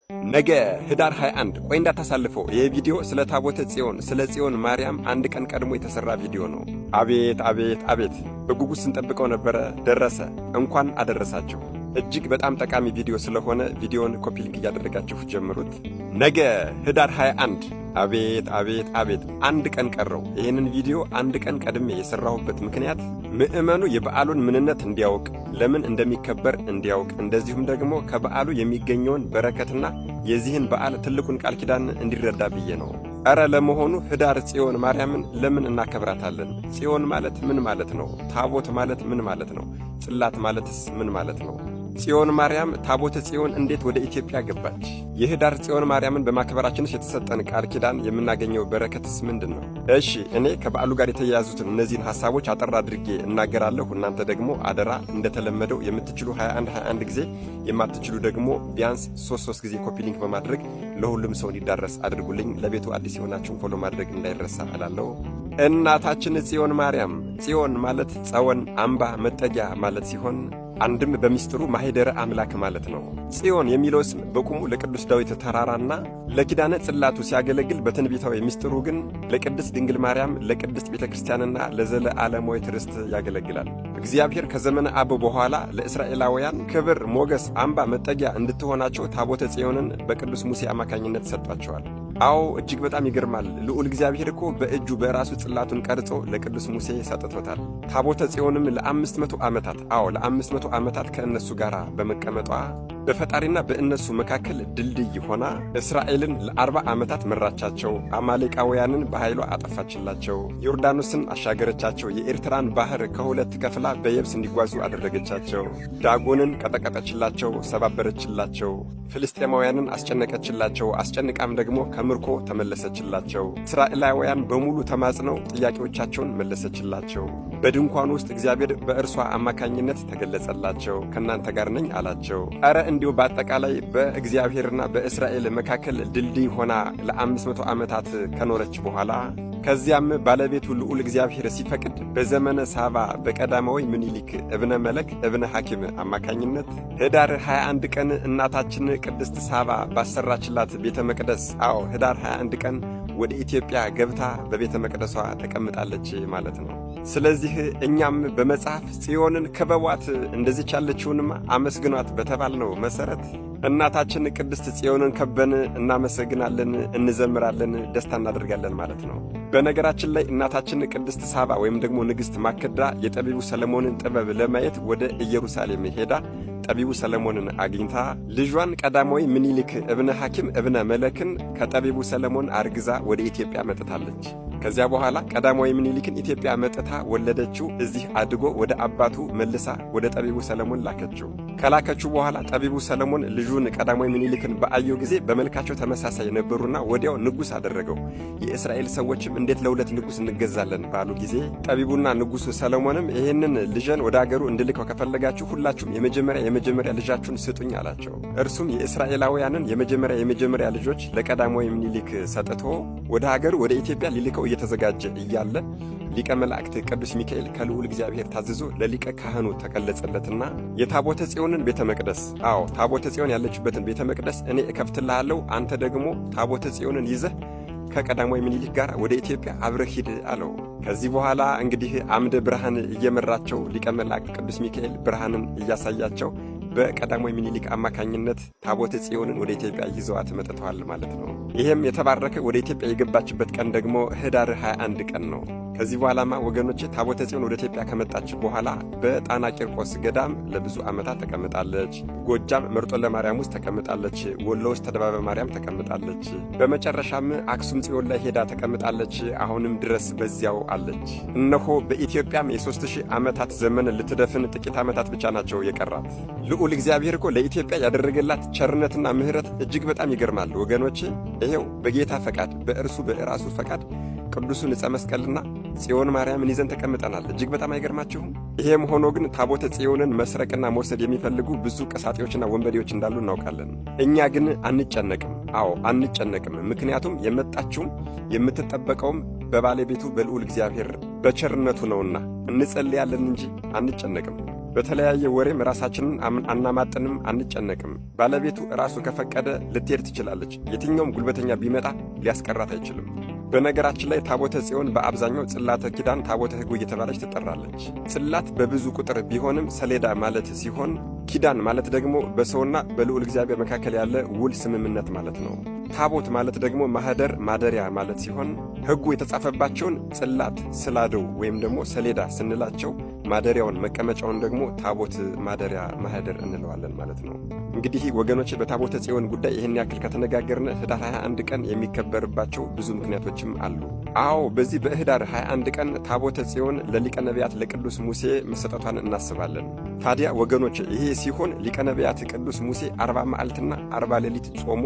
ነገ ህዳር 21 ቆይ እንዳታሳልፈው። ይህ ቪዲዮ ስለ ታቦተ ጽዮን ስለ ጽዮን ማርያም አንድ ቀን ቀድሞ የተሰራ ቪዲዮ ነው። አቤት አቤት አቤት! በጉጉት ስንጠብቀው ነበረ። ደረሰ። እንኳን አደረሳችሁ። እጅግ በጣም ጠቃሚ ቪዲዮ ስለሆነ ቪዲዮን ኮፒ ሊንክ እያደረጋችሁ ጀምሩት። ነገ ህዳር 21 አቤት አቤት አቤት! አንድ ቀን ቀረው። ይህንን ቪዲዮ አንድ ቀን ቀድሜ የሰራሁበት ምክንያት ምዕመኑ የበዓሉን ምንነት እንዲያውቅ፣ ለምን እንደሚከበር እንዲያውቅ፣ እንደዚሁም ደግሞ ከበዓሉ የሚገኘውን በረከትና የዚህን በዓል ትልቁን ቃል ኪዳን እንዲረዳ ብዬ ነው። ኧረ ለመሆኑ ህዳር ጽዮን ማርያምን ለምን እናከብራታለን? ጽዮን ማለት ምን ማለት ነው? ታቦት ማለት ምን ማለት ነው? ጽላት ማለትስ ምን ማለት ነው? ጽዮን ማርያም ታቦተ ጽዮን እንዴት ወደ ኢትዮጵያ ገባች? የህዳር ጽዮን ማርያምን በማክበራችንስ የተሰጠን ቃል ኪዳን የምናገኘው በረከትስ ምንድን ነው? እሺ እኔ ከበዓሉ ጋር የተያያዙትን እነዚህን ሐሳቦች አጠር አድርጌ እናገራለሁ። እናንተ ደግሞ አደራ እንደተለመደው የምትችሉ 21 ጊዜ የማትችሉ ደግሞ ቢያንስ 3 ጊዜ ኮፒ ሊንክ በማድረግ ለሁሉም ሰው እንዲዳረስ አድርጉልኝ። ለቤቱ አዲስ የሆናችሁን ፎሎ ማድረግ እንዳይረሳ እላለሁ። እናታችን ጽዮን ማርያም፣ ጽዮን ማለት ጸወን አምባ መጠጊያ ማለት ሲሆን አንድም በሚስጥሩ ማኅደረ አምላክ ማለት ነው። ጽዮን የሚለው ስም በቁሙ ለቅዱስ ዳዊት ተራራና ለኪዳነ ጽላቱ ሲያገለግል፣ በትንቢታዊ ሚስጥሩ ግን ለቅድስት ድንግል ማርያም ለቅድስት ቤተ ክርስቲያንና ለዘለ ዓለማዊት ርስት ያገለግላል። እግዚአብሔር ከዘመነ አበው በኋላ ለእስራኤላውያን ክብር፣ ሞገስ፣ አምባ መጠጊያ እንድትሆናቸው ታቦተ ጽዮንን በቅዱስ ሙሴ አማካኝነት ሰጥቷቸዋል። አዎ እጅግ በጣም ይገርማል። ልዑል እግዚአብሔር እኮ በእጁ በራሱ ጽላቱን ቀርጾ ለቅዱስ ሙሴ ሰጥቶታል። ታቦተ ጽዮንም ለ500 ዓመታት ለ500 ዓመታት ከእነሱ ጋር በመቀመጧ በፈጣሪና በእነሱ መካከል ድልድይ ሆና እስራኤልን ለ40 ዓመታት መራቻቸው። አማሌቃውያንን በኃይሏ አጠፋችላቸው። ዮርዳኖስን አሻገረቻቸው። የኤርትራን ባህር ከሁለት ከፍላ በየብስ እንዲጓዙ አደረገቻቸው። ዳጎንን ቀጠቀጠችላቸው፣ ሰባበረችላቸው። ፍልስጤማውያንን አስጨነቀችላቸው። አስጨንቃም ደግሞ ከምርኮ ተመለሰችላቸው። እስራኤላውያን በሙሉ ተማጽነው ጥያቄዎቻቸውን መለሰችላቸው። በድንኳን ውስጥ እግዚአብሔር በእርሷ አማካኝነት ተገለጸላቸው። ከእናንተ ጋር ነኝ አላቸው። ኧረ እንዲሁ በአጠቃላይ በእግዚአብሔርና በእስራኤል መካከል ድልድይ ሆና ለ500 ዓመታት ከኖረች በኋላ ከዚያም ባለቤቱ ልዑል እግዚአብሔር ሲፈቅድ በዘመነ ሳባ በቀዳማዊ ምኒልክ እብነ መለክ እብነ ሐኪም አማካኝነት ህዳር 21 ቀን እናታችን ቅድስት ሳባ ባሰራችላት ቤተ መቅደስ ህዳር 21 ቀን ወደ ኢትዮጵያ ገብታ በቤተ መቅደሷ ተቀምጣለች ማለት ነው። ስለዚህ እኛም በመጽሐፍ ጽዮንን ክበቧት እንደዚች ያለችውንም አመስግኗት በተባልነው መሰረት እናታችን ቅድስት ጽዮንን ከበን እናመሰግናለን፣ እንዘምራለን፣ ደስታ እናደርጋለን ማለት ነው። በነገራችን ላይ እናታችን ቅድስት ሳባ ወይም ደግሞ ንግሥት ማክዳ የጠቢቡ ሰለሞንን ጥበብ ለማየት ወደ ኢየሩሳሌም ሄዳ ጠቢቡ ሰለሞንን አግኝታ ልጇን ቀዳማዊ ምኒልክ እብነ ሐኪም እብነ መለክን ከጠቢቡ ሰለሞን አርግዛ ወደ ኢትዮጵያ መጥታለች። ከዚያ በኋላ ቀዳማዊ ምኒልክን ኢትዮጵያ መጥታ ወለደችው። እዚህ አድጎ ወደ አባቱ መልሳ ወደ ጠቢቡ ሰለሞን ላከችው። ከላከችው በኋላ ጠቢቡ ሰለሞን ልጁን ቀዳማዊ ምኒልክን በአየው ጊዜ በመልካቸው ተመሳሳይ ነበሩና ወዲያው ንጉሥ አደረገው። የእስራኤል ሰዎችም እንዴት ለሁለት ንጉሥ እንገዛለን ባሉ ጊዜ ጠቢቡና ንጉሡ ሰለሞንም ይህንን ልጅን ወደ አገሩ እንድልከው ከፈለጋችሁ ሁላችሁም የመጀመሪያ ልጃችሁን ስጡኝ አላቸው። እርሱም የእስራኤላውያንን የመጀመሪያ ልጆች ለቀዳማዊ ምኒልክ ሰጥቶ ወደ አገሩ ወደ ኢትዮጵያ ሊልከው እየተዘጋጀ እያለ ሊቀ መላእክት ቅዱስ ሚካኤል ከልዑል እግዚአብሔር ታዝዞ ለሊቀ ካህኑ ተገለጸለትና የታቦተ ጽዮንን ቤተ መቅደስ ታቦተ ጽዮን ያለችበትን ቤተ መቅደስ እኔ እከፍትልሃለሁ፣ አንተ ደግሞ ታቦተ ጽዮንን ይዘህ ከቀዳማዊ ምኒልክ ጋር ወደ ኢትዮጵያ አብረህ ሂድ አለው። ከዚህ በኋላ እንግዲህ አምደ ብርሃን እየመራቸው ሊቀ መላእክት ቅዱስ ሚካኤል ብርሃንን እያሳያቸው በቀዳማዊ ምኒልክ አማካኝነት ታቦተ ጽዮንን ወደ ኢትዮጵያ ይዘዋት መጥተዋል ማለት ነው። ይሄም የተባረከ ወደ ኢትዮጵያ የገባችበት ቀን ደግሞ ህዳር 21 ቀን ነው። ከዚህ በኋላማ ወገኖቼ ታቦተ ጽዮን ወደ ኢትዮጵያ ከመጣች በኋላ በጣና ቂርቆስ ገዳም ለብዙ ዓመታት ተቀምጣለች። ጎጃም መርጦ ለማርያም ውስጥ ተቀምጣለች። ወሎ ውስጥ ተደባበ ማርያም ተቀምጣለች። በመጨረሻም አክሱም ጽዮን ላይ ሄዳ ተቀምጣለች። አሁንም ድረስ በዚያው አለች። እነሆ በኢትዮጵያም የ3000 ዓመታት ዘመን ልትደፍን ጥቂት ዓመታት ብቻ ናቸው የቀራት። ልዑል እግዚአብሔር እኮ ለኢትዮጵያ ያደረገላት ቸርነትና ምሕረት እጅግ በጣም ይገርማል ወገኖቼ። ይሄው በጌታ ፈቃድ በእርሱ በራሱ ፈቃድ ቅዱሱን ዕፀ መስቀልና ጽዮን ማርያምን ይዘን ተቀምጠናል። እጅግ በጣም አይገርማችሁም? ይሄም ሆኖ ግን ታቦተ ጽዮንን መስረቅና መውሰድ የሚፈልጉ ብዙ ቀሳጤዎችና ወንበዴዎች እንዳሉ እናውቃለን። እኛ ግን አንጨነቅም። አንጨነቅም። ምክንያቱም የመጣችውም የምትጠበቀውም በባለቤቱ በልዑል እግዚአብሔር በቸርነቱ ነውና እንጸልያለን እንጂ አንጨነቅም። በተለያየ ወሬም ራሳችንን አናማጥንም፣ አንጨነቅም። ባለቤቱ ራሱ ከፈቀደ ልትሄድ ትችላለች። የትኛውም ጉልበተኛ ቢመጣ ሊያስቀራት አይችልም። በነገራችን ላይ ታቦተ ጽዮን በአብዛኛው ጽላተ ኪዳን፣ ታቦተ ሕጉ እየተባለች ትጠራለች። ጽላት በብዙ ቁጥር ቢሆንም ሰሌዳ ማለት ሲሆን ኪዳን ማለት ደግሞ በሰውና በልዑል እግዚአብሔር መካከል ያለ ውል ስምምነት ማለት ነው። ታቦት ማለት ደግሞ ማህደር፣ ማደሪያ ማለት ሲሆን ሕጉ የተጻፈባቸውን ጽላት፣ ስላደው ወይም ደግሞ ሰሌዳ ስንላቸው ማደሪያውን፣ መቀመጫውን ደግሞ ታቦት፣ ማደሪያ፣ ማህደር እንለዋለን ማለት ነው። እንግዲህ ወገኖች በታቦተ ጽዮን ጉዳይ ይህን ያክል ከተነጋገርን ህዳር 21 ቀን የሚከበርባቸው ብዙ ምክንያቶችም አሉ። አዎ በዚህ በህዳር 21 ቀን ታቦተ ጽዮን ለሊቀ ነቢያት ለቅዱስ ሙሴ መሰጠቷን እናስባለን። ታዲያ ወገኖች ይሄ ሲሆን ሊቀ ነቢያት ቅዱስ ሙሴ 40 መዓልትና 40 ሌሊት ጾሞ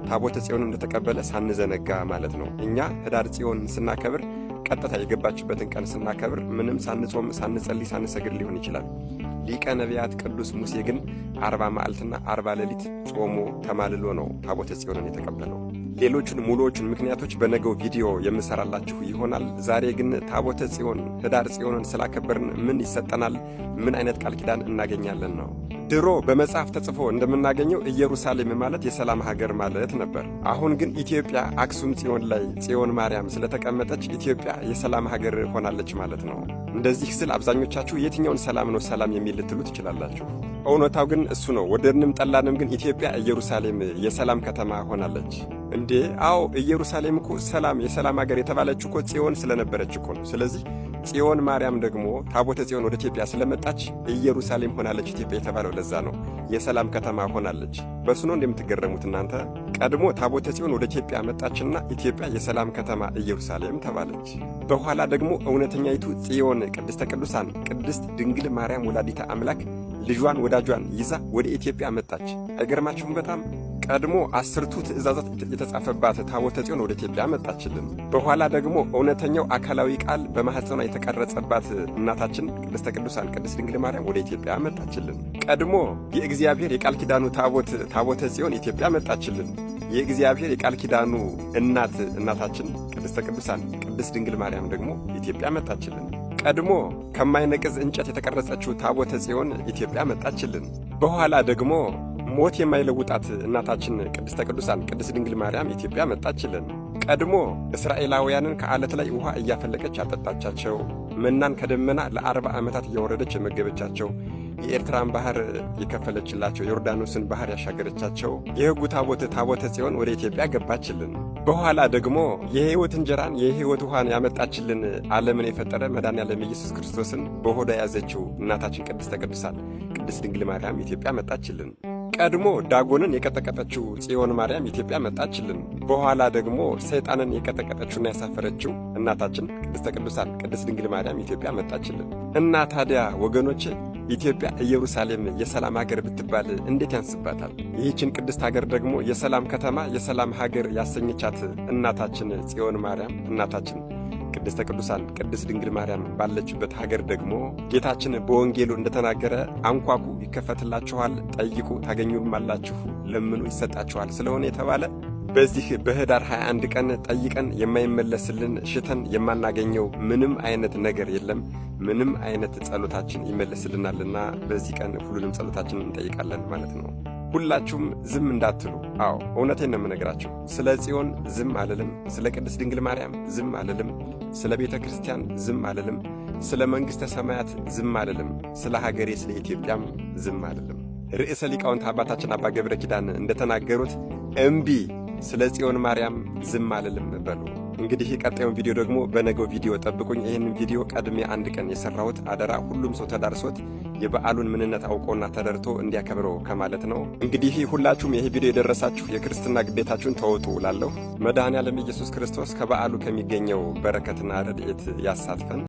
ታቦተ ጽዮን እንደተቀበለ ሳንዘነጋ ማለት ነው። እኛ ህዳር ጽዮን ስናከብር ቀጥታ የገባችበትን ቀን ስናከብር ምንም ሳንጾም፣ ሳንጸልይ፣ ሳንሰግድ ሊሆን ይችላል። ሊቀ ነቢያት ቅዱስ ሙሴ ግን 40 መዓልትና 40 ሌሊት ጾሞ ተማልሎ ነው ታቦተ ጽዮንን የተቀበለው። ሌሎቹን ሙሉዎቹን ምክንያቶች በነገው ቪዲዮ የምሰራላችሁ ይሆናል። ዛሬ ግን ታቦተ ጽዮን ህዳር ጽዮንን ስላከበርን ምን ይሰጠናል፣ ምን አይነት ቃል ኪዳን እናገኛለን ነው። ድሮ በመጽሐፍ ተጽፎ እንደምናገኘው ኢየሩሳሌም ማለት የሰላም ሀገር ማለት ነበር። አሁን ግን ኢትዮጵያ አክሱም ጽዮን ላይ ጽዮን ማርያም ስለተቀመጠች ኢትዮጵያ የሰላም ሀገር ሆናለች ማለት ነው። እንደዚህ ስል አብዛኞቻችሁ የትኛውን ሰላም ነው ሰላም የሚል ልትሉ ትችላላችሁ። እውነታው ግን እሱ ነው። ወደድንም ጠላንም ግን ኢትዮጵያ ኢየሩሳሌም የሰላም ከተማ ሆናለች። እንዴ አዎ ኢየሩሳሌም እኮ ሰላም የሰላም ሀገር የተባለች እኮ ጽዮን ስለነበረች እኮ ነው። ስለዚህ ጽዮን ማርያም ደግሞ ታቦተ ጽዮን ወደ ኢትዮጵያ ስለመጣች ኢየሩሳሌም ሆናለች ኢትዮጵያ የተባለው ለዛ ነው። የሰላም ከተማ ሆናለች። በሱ ነው እንደምትገረሙት እናንተ። ቀድሞ ታቦተ ጽዮን ወደ ኢትዮጵያ መጣችና ኢትዮጵያ የሰላም ከተማ ኢየሩሳሌም ተባለች። በኋላ ደግሞ እውነተኛይቱ ጽዮን ቅድስተ ቅዱሳን ቅድስት ድንግል ማርያም ወላዲተ አምላክ ልጇን ወዳጇን ይዛ ወደ ኢትዮጵያ መጣች። አይገርማችሁም? በጣም ቀድሞ 10ቱ ትእዛዛት የተጻፈባት ታቦተ ጽዮን ወደ ኢትዮጵያ መጣችልን። በኋላ ደግሞ እውነተኛው አካላዊ ቃል በማኅፀኗ የተቀረጸባት እናታችን ቅድስተ ቅዱሳን ቅድስት ድንግል ማርያም ወደ ኢትዮጵያ መጣችልን። ቀድሞ የእግዚአብሔር የቃል ኪዳኑ ታቦተ ጽዮን ኢትዮጵያ መጣችልን። የእግዚአብሔር የቃል ኪዳኑ እናታችን ቅድስተ ቅዱሳን ቅድስት ድንግል ማርያም ደግሞ ኢትዮጵያ መጣችልን። ቀድሞ ከማይነቅዝ እንጨት የተቀረጸችው ታቦተ ጽዮን ኢትዮጵያ መጣችልን። በኋላ ደግሞ ሞት የማይለውጣት እናታችን ቅድስተ ቅዱሳን ቅድስት ድንግል ማርያም ኢትዮጵያ መጣችልን። ቀድሞ እስራኤላውያንን ከዓለት ላይ ውሃ እያፈለቀች ያጠጣቻቸው፣ መናን ከደመና ለ40 ዓመታት እያወረደች የመገበቻቸው፣ የኤርትራን ባህር የከፈለችላቸው፣ ዮርዳኖስን ባህር ያሻገረቻቸው የሕጉ ታቦተ ጽዮን ወደ ኢትዮጵያ ገባችልን። በኋላ ደግሞ የሕይወት እንጀራን የሕይወት ውሃን ያመጣችልን ዓለምን የፈጠረ መድኃኔዓለም ኢየሱስ ክርስቶስን በሆዷ ያዘችው እናታችን ቅድስተ ቅዱሳን ቅድስት ድንግል ማርያም ኢትዮጵያ መጣችልን። ቀድሞ ዳጎንን የቀጠቀጠችው ጽዮን ማርያም ኢትዮጵያ መጣችልን። በኋላ ደግሞ ሰይጣንን የቀጠቀጠችውና ያሳፈረችው እናታችን ቅድስተ ቅዱሳን ቅድስት ድንግል ማርያም ኢትዮጵያ መጣችልን። እና ታዲያ ወገኖቼ ኢትዮጵያ ኢየሩሳሌም የሰላም ሀገር ብትባል እንዴት ያንስባታል? ይህችን ቅድስት ሀገር ደግሞ የሰላም ከተማ የሰላም ሀገር ያሰኘቻት እናታችን ጽዮን ማርያም እናታችን ቅድስተ ቅዱሳን ቅድስት ድንግል ማርያም ባለችበት ሀገር ደግሞ ጌታችን በወንጌሉ እንደተናገረ አንኳኩ ይከፈትላችኋል፣ ጠይቁ ታገኙማላችሁ፣ ለምኑ ይሰጣችኋል ስለሆነ የተባለ በዚህ በህዳር 21 ቀን ጠይቀን የማይመለስልን ሽተን የማናገኘው ምንም አይነት ነገር የለም። ምንም አይነት ጸሎታችን ይመለስልናልና በዚህ ቀን ሁሉንም ጸሎታችንን እንጠይቃለን ማለት ነው። ሁላችሁም ዝም እንዳትሉ። አዎ እውነቴን ነው የምነግራችሁ። ስለ ጽዮን ዝም አልልም፣ ስለ ቅድስት ድንግል ማርያም ዝም አልልም፣ ስለ ቤተ ክርስቲያን ዝም አልልም፣ ስለ መንግሥተ ሰማያት ዝም አልልም፣ ስለ ሀገሬ ስለ ኢትዮጵያም ዝም አልልም። ርዕሰ ሊቃውንት አባታችን አባ ገብረ ኪዳን እንደተናገሩት እምቢ ስለ ጽዮን ማርያም ዝም አልልም በሉ። እንግዲህ ቀጣዩን ቪዲዮ ደግሞ በነገው ቪዲዮ ጠብቁኝ። ይህንን ቪዲዮ ቀድሜ አንድ ቀን የሰራሁት አደራ ሁሉም ሰው ተዳርሶት የበዓሉን ምንነት አውቆና ተደርቶ እንዲያከብረው ከማለት ነው። እንግዲህ ሁላችሁም ይህ ቪዲዮ የደረሳችሁ የክርስትና ግዴታችሁን ተወጡ እላለሁ። መድኃኔዓለም ኢየሱስ ክርስቶስ ከበዓሉ ከሚገኘው በረከትና ረድኤት ያሳትፈን።